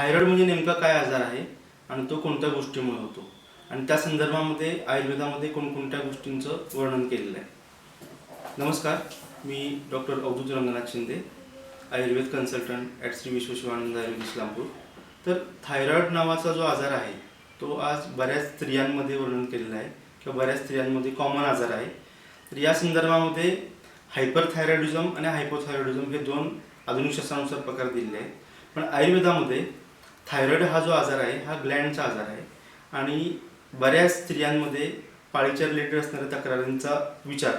Thyroid म्हणजे नेमका काय आजार आहे आणि तो कोणत्या गोष्टीमुळे होतो आणि त्या संदर्भामध्ये आयुर्वेदामध्ये कोणकोणत्या गोष्टींचं वर्णन केलेलं आहे. नमस्कार, मी doctor Avdhut Ranganath Shinde, Ayurveda consultant at Shri Vishweshwaranand Ayurveda Islampur. तर थायरॉइड नावाचा जो आजार आहे तो आज बऱ्याच स्त्रियांमध्ये वर्णन केलेला आहे किंवा बऱ्याच स्त्रियांमध्ये कॉमन आजार आहे. तर या संदर्भामध्ये हायपरथायरॉइडिझम आणि हायपोथायरॉइडिझम हे दोन आधुनिक शास्त्रानुसार प्रकार दिलेले आहेत. पण आयुर्वेदामध्ये थायरॉइड हा जो आजार आहे हा ग्लँडचा आजार आहे आणि बऱ्याच स्त्रियांमध्ये पाळीच्या रिलेटेड असणाऱ्या तक्रारींचा विचार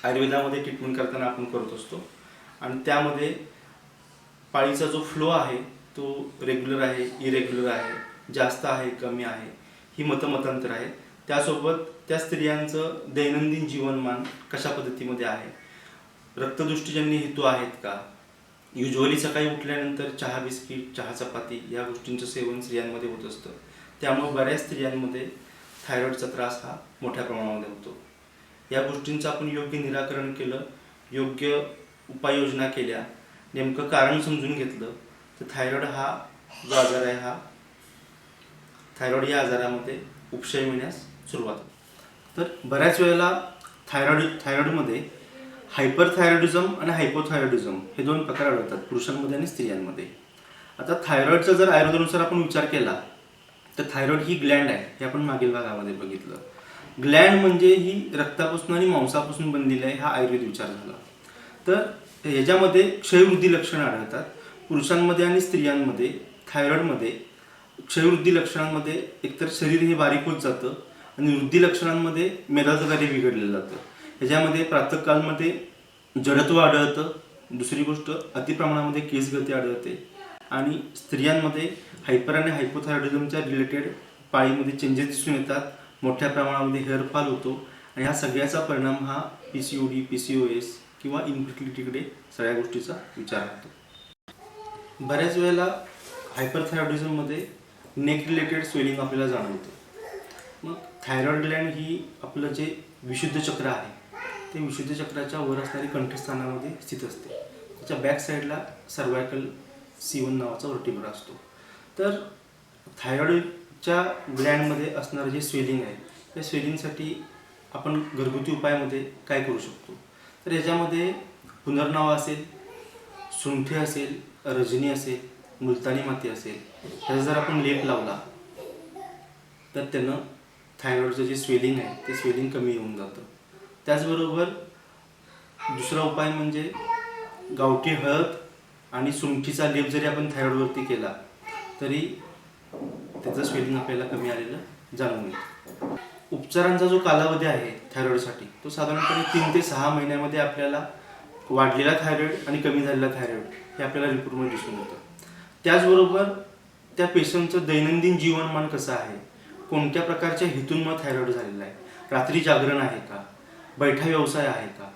आयुर्वेदामध्ये ट्रीटमेंट करताना आपण करत असतो आणि त्यामध्ये पाळीचा जो फ्लो आहे तो रेग्युलर आहे, इरेग्युलर आहे, जास्त आहे, कमी आहे, ही मतमतांतर आहे. त्यासोबत त्या स्त्रियांचं दैनंदिन जीवनमान कशा पद्धतीमध्ये आहे, रक्तदृष्टीजन्य हेतू आहेत का, युजली सकाळी उठल्यानंतर चहा बिस्किट, चहा चपाती या गोष्टींचं सेवन स्त्रियांमध्ये होत असतं. त्यामुळे बऱ्याच स्त्रियांमध्ये थायरॉइडचा त्रास हा मोठ्या प्रमाणामध्ये होतो. या गोष्टींचं आपण योग्य निराकरण केलं, योग्य उपाययोजना केल्या, नेमकं कारण समजून घेतलं तर थायरॉइड हा जो आजार आहे हा थायरॉइड या आजारामध्ये उपशम मिळण्यास सुरुवात होते. तर बऱ्याच वेळेला थायरॉइडमध्ये हायपरथायरॉइडिझम आणि हायपोथायरॉइडिझम हे दोन प्रकार आढळतात पुरुषांमध्ये आणि स्त्रियांमध्ये. आता थायरॉइडचा जर आयुर्वेदानुसार आपण विचार केला तर थायरॉइड ही ग्लँड आहे, हे आपण मागील भागामध्ये बघितलं. ग्लँड म्हणजे ही रक्तापासून आणि मांसापासून बनलेली आहे, हा आयुर्वेद विचार झाला. तर ह्याच्यामध्ये क्षयवृद्धी लक्षणं आढळतात पुरुषांमध्ये आणि स्त्रियांमध्ये. थायरॉइडमध्ये क्षयवृद्धी लक्षणांमध्ये एकतर शरीर हे बारीक होत जातं आणि वृद्धी लक्षणांमध्ये मेदाचं कार्य बिघडलेलं जातं. ह्याच्यामध्ये प्रातःकालमध्ये जडत्व आढळतं. दुसरी गोष्ट अतिप्रमाणामध्ये केसगळती आढळते आणि स्त्रियांमध्ये हायपर आणि हायपोथायरॉइडिझमच्या रिलेटेड पाळीमध्ये चेंजेस दिसून येतात. मोठ्या प्रमाणामध्ये हेअरफॉल होतो आणि ह्या सगळ्याचा परिणाम हा PCOD, PCOS किंवा इन्फर्टिलिटीकडे सगळ्या गोष्टीचा विचार होतो. बऱ्याच वेळेला हायपरथायरॉइडिझममध्ये नेक रिलेटेड स्वेलिंग आपल्याला जाणवतं. मग थायरॉइड ग्लँड ही आपलं जे विशुद्ध चक्र आहे ते विशुद्ध चक्राच्या वर असणारी कंठस्थानामध्ये स्थित असते. त्याच्या बॅक साईडला सर्वायकल C1 नावाचा वर्टिब्रा असतो. तर थायरॉइडच्या ग्लँडमध्ये असणारं जे स्वेलिंग आहे त्या स्वेलिंगसाठी आपण घरगुती उपायामध्ये काय करू शकतो. तर याच्यामध्ये पुनर्नावा असेल, सुंठी असेल, रजनी असेल, मुलतानी माती असेल, ह्याचा जर आपण लेप लावला तर त्यानं थायरॉइडचं जे स्वेलिंग आहे ते स्वेलिंग कमी होऊन जातं. त्याचबरोबर दुसरा उपाय म्हणजे गावठी हळद आणि सुंठीचा लेप जरी आपण थायरॉइडवरती केला तरी त्याचं स्वेलिंग आपल्याला कमी आलेलं जाणून येतं. उपचारांचा जो कालावधी आहे थायरॉइडसाठी तो साधारणपणे 3 ते 6 महिन्यामध्ये आपल्याला वाढलेला थायरॉइड आणि कमी झालेला थायरॉइड हे आपल्याला रिपोर्टमध्ये दिसून येतं. त्याचबरोबर त्या पेशंटचं दैनंदिन जीवनमान कसं आहे, कोणत्या प्रकारच्या हेतूंमुळे थायरॉइड झालेला आहे, रात्री जागरण आहे का, बैठा व्यवसाय आहे का,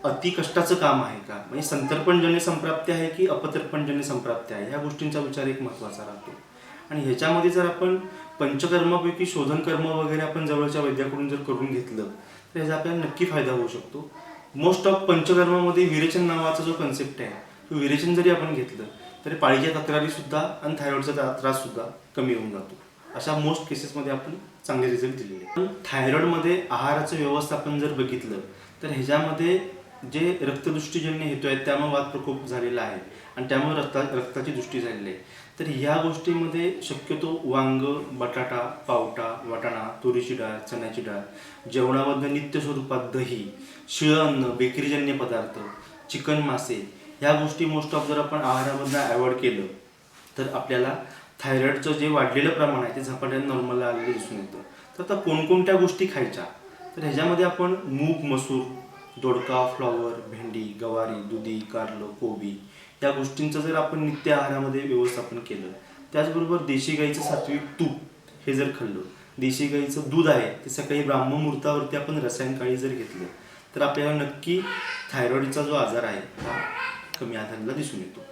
अति कष्टाचं काम आहे का, म्हणजे संतर्पणजन्य संप्राप्ती आहे की अपतर्पणजन्य संप्राप्ती आहे, ह्या गोष्टींचा विचार एक महत्त्वाचा राहतो. आणि ह्याच्यामध्ये जर आपण पंचकर्मापैकी शोधनकर्म वगैरे आपण जवळच्या वैद्याकडून जर करून घेतलं तर ह्याचा आपल्याला नक्की फायदा होऊ शकतो. मोस्ट ऑफ पंचकर्मामध्ये विरेचन नावाचा जो कन्सेप्ट आहे तो विरेचन जरी आपण घेतलं तरी पाळीच्या तक्रारीसुद्धा आणि थायरॉइडचा त्राससुद्धा कमी होऊन जातो. अशा मोस्ट केसेसमध्ये आपण चांगले रिझल्ट दिलेले. पण थायरॉइडमध्ये आहाराचं व्यवस्थापन जर बघितलं तर ह्याच्यामध्ये जे रक्तदृष्टीजन्य हेतू आहेत त्यामुळे वात प्रकोप झालेला आहे आणि त्यामुळे रक्ताची दृष्टी झालेली आहे. तर ह्या गोष्टीमध्ये शक्यतो वांग, बटाटा, पावटा, वाटाणा, तुरीची डाळ, चण्याची डाळ, जेवणामधनं नित्य स्वरूपात दही, शिळं अन्न, बेकरीजन्य पदार्थ, चिकन, मासे ह्या गोष्टी मोस्ट ऑफ जर आपण आहारामधनं अवॉइड केलं तर आपल्याला थायरॉइडचं जे वाढलेलं प्रमाण आहे ते झपाट्याने नॉर्मलला आलेलं दिसून येतं. तर आता कोणकोणत्या गोष्टी खायच्या तर ह्याच्यामध्ये आपण मूग, मसूर, दोडका, फ्लॉवर, भेंडी, गवारी, दुधी, कारलं, कोबी या गोष्टींचं जर आपण नित्य आहारामध्ये व्यवस्थापन केलं, त्याचबरोबर देशी गाईचं सात्विक तूप हे जर खाल्लं, देशी गाईचं दूध आहे ते सकाळी ब्राह्ममुहूर्तावरती आपण रसायन काळी जर घेतलं तर आपल्याला नक्की थायरॉइडचा जो आजार आहे हा कमी आधाराला दिसून येतो.